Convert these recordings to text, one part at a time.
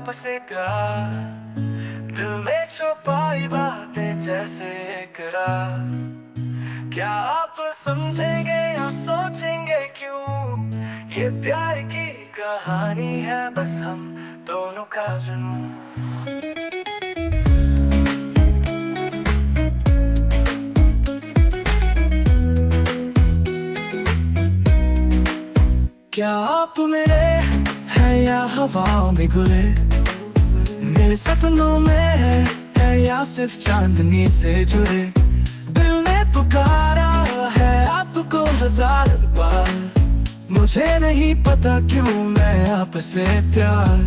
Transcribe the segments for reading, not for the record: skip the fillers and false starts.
आपसे प्यार, दिल में छुपाई बातें जैसे एक राज। क्या आप समझेंगे या सोचेंगे क्यों? ये प्यार की कहानी है बस हम दोनों का जुनून। क्या आप मेरे हैं या हवाओं में घुले, मेरे सपनों में है या सिर्फ चांदनी से जुड़े? दिल ने पुकारा है आपको हजार बार, मुझे नहीं पता क्यों मैं आपसे प्यार।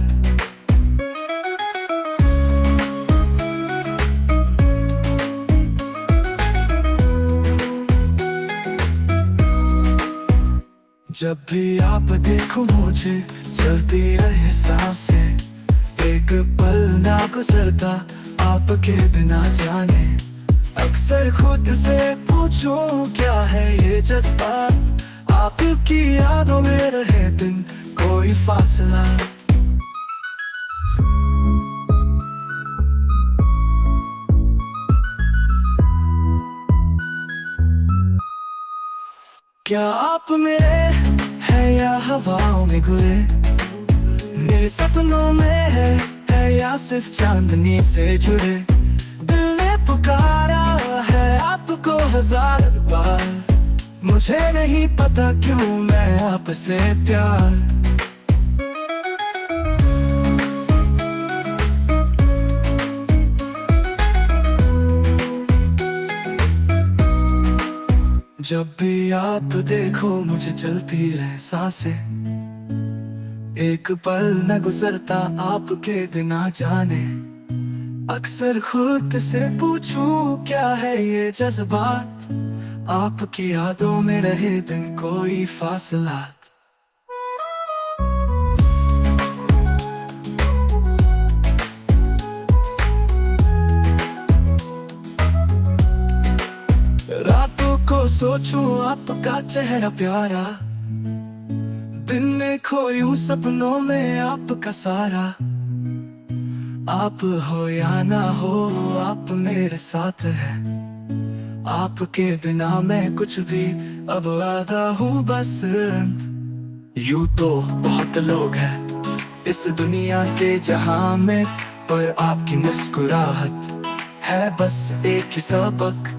जब भी आप देखो मुझे चलती रहे सांसें, एक पल ना गुजरता आपके बिना जाने। अक्सर खुद से पूछूं क्या है ये जज्बात, आपकी यादों में रहे दिन कोई फासला। क्या आप मेरे हैं या हवाओं में घुले, मेरे सपनों में है या सिर्फ चांदनी से जुड़े? दिल ने पुकारा है आपको हजार बार, मुझे नहीं पता क्यों मैं आपसे प्यार। जब भी आप देखो मुझे चलती रहे सांसें, एक पल न गुजरता आपके बिना जाने। अक्सर खुद से पूछूं क्या है ये जज्बात, आपकी यादों में रहे दिन कोई फासला। रातों को सोचूं आपका चेहरा प्यारा, दिन में खोयूं सपनों में आपका सारा। आप हो या ना हो आप मेरे साथ है, आपके बिना मैं कुछ भी अब आधा हूँ बस। यूं तो बहुत लोग हैं इस दुनिया के जहां में, पर आपकी मुस्कुराहट है बस एक ही सबक।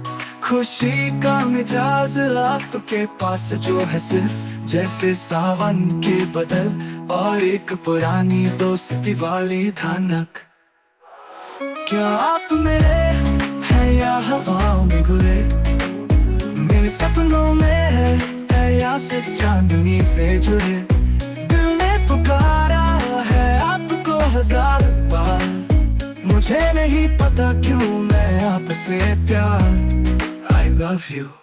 खुशी का मिजाज आपके पास जो है सिर्फ जैसे सावन के बदल, और एक पुरानी दोस्ती वाली धनक। क्या आप मेरे हैं या हवाओं में घुले, मेरे सपनों में है या सिर्फ चांदनी से जुड़े? दिल ने पुकारा है आपको हजार बार, मुझे नहीं पता क्यों मैं आपसे प्यार। I love you.